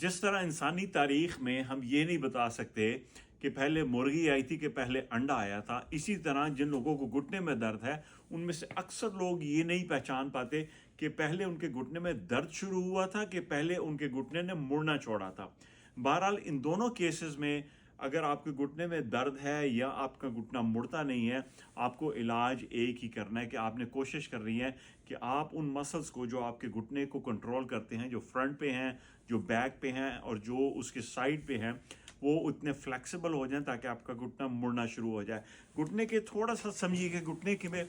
जिस तरह इंसानी तारीख में हम ये नहीं बता सकते कि पहले मुर्गी आई थी कि पहले अंडा आया था, इसी तरह जिन लोगों को घुटने में दर्द है उनमें से अक्सर लोग ये नहीं पहचान पाते कि पहले उनके घुटने में दर्द शुरू हुआ था कि पहले उनके घुटने ने मुड़ना छोड़ा था। बहरहाल इन दोनों केसेस में अगर आपके घुटने में दर्द है या आपका घुटना मुड़ता नहीं है, आपको इलाज एक ही करना है कि आपने कोशिश कर रही है कि आप उन मसल्स को जो आपके घुटने को कंट्रोल करते हैं, जो फ्रंट पे हैं, जो बैक पे हैं और जो उसके साइड पे हैं, वो उतने फ्लेक्सिबल हो जाएं ताकि आपका घुटना मुड़ना शुरू हो जाए। घुटने के थोड़ा सा समझिए कि घुटने के में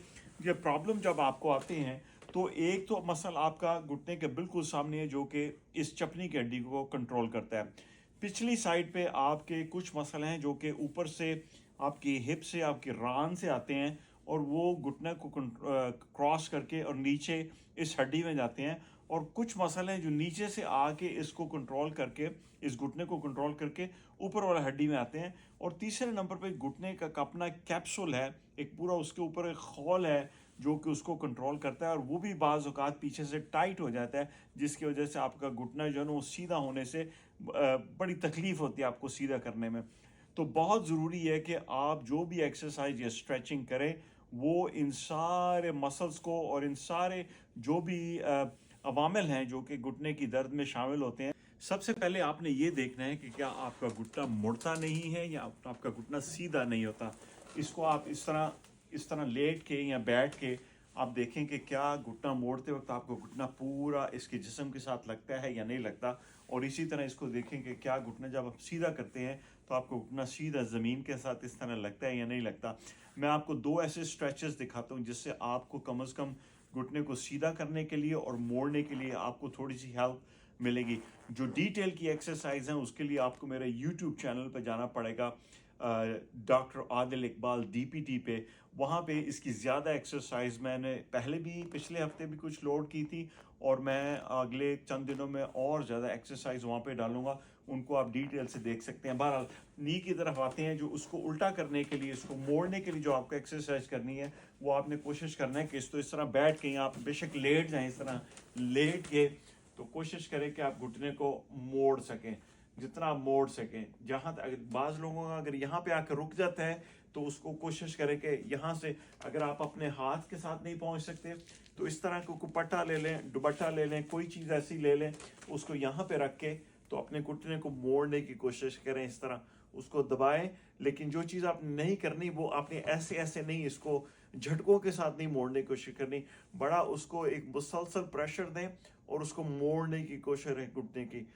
ये प्रॉब्लम जब आपको आते हैं तो एक तो मसल आपका घुटने के बिल्कुल सामने है जो कि इस चपनी की हड्डी को कंट्रोल करता है। पिछली साइड पे आपके कुछ मसल हैं जो कि ऊपर से आपकी हिप से आपकी रान से आते हैं और वो घुटने को क्रॉस करके और नीचे इस हड्डी में जाते हैं, और कुछ मसल हैं जो नीचे से आके इसको कंट्रोल करके, इस घुटने को कंट्रोल करके ऊपर वाला हड्डी में आते हैं। और तीसरे नंबर पे घुटने का अपना कैप्सूल है, एक पूरा उसके ऊपर एक खौल है जो कि उसको कंट्रोल करता है, और वो भी बाज़ औक़ात पीछे से टाइट हो जाता है जिसकी वजह से आपका घुटना जो है ना वो सीधा होने से बड़ी तकलीफ़ होती है आपको सीधा करने में। तो बहुत ज़रूरी है कि आप जो भी एक्सरसाइज या स्ट्रेचिंग करें वो इन सारे मसल्स को और इन सारे जो भी अवामिल हैं जो कि घुटने की दर्द में शामिल होते हैं। सबसे पहले आपने ये देखना है कि क्या आपका घुटना मुड़ता नहीं है या आपका घुटना सीधा नहीं होता। इसको आप इस तरह लेट के या बैठ के आप देखें कि क्या घुटना मोड़ते वक्त आपको घुटना पूरा इसके जिस्म के साथ लगता है या नहीं लगता, और इसी तरह इसको देखें कि क्या घुटना जब आप सीधा करते हैं तो आपको घुटना सीधा ज़मीन के साथ इस तरह लगता है या नहीं लगता। मैं आपको दो ऐसे स्ट्रेचेस दिखाता हूँ जिससे आपको कम से कम घुटने को सीधा करने के लिए और मोड़ने के लिए आपको थोड़ी सी हेल्प मिलेगी। जो डिटेल की एक्सरसाइज हैं उसके लिए आपको मेरे यूट्यूब चैनल पर जाना पड़ेगा, डॉक्टर आदिल इकबाल DPT पे। वहाँ पे इसकी ज़्यादा एक्सरसाइज मैंने पहले भी पिछले हफ्ते भी कुछ लोड की थी, और मैं अगले चंद दिनों में और ज़्यादा एक्सरसाइज वहाँ पे डालूंगा, उनको आप डिटेल से देख सकते हैं। बहरहाल नी की तरफ आते हैं, जो उसको उल्टा करने के लिए, इसको मोड़ने के लिए जो आपको एक्सरसाइज करनी है वो आपने कोशिश करना है कि इस तरह बैठ के, आप बेशक लेट जाएँ, इस तरह लेट के तो कोशिश करें कि आप घुटने को मोड़ सकें, जितना आप मोड़ सकें। जहाँ तक बाज़ लोगों का अगर यहाँ पे आकर रुक जाता है तो उसको कोशिश करें कि यहाँ से अगर आप अपने हाथ के साथ नहीं पहुँच सकते तो इस तरह को दुपट्टा ले लें, दुपट्टा ले लें, कोई चीज़ ऐसी ले लें, उसको यहाँ पे रख के तो अपने घुटने को मोड़ने की कोशिश करें, इस तरह उसको दबाएं। लेकिन जो चीज़ आपने नहीं करनी वो आपने ऐसे ऐसे नहीं, इसको झटकों के साथ नहीं मोड़ने की कोशिश करनी, बड़ा उसको एक मुसलसल प्रेशर दें और उसको मोड़ने की कोशिश करें घुटने की।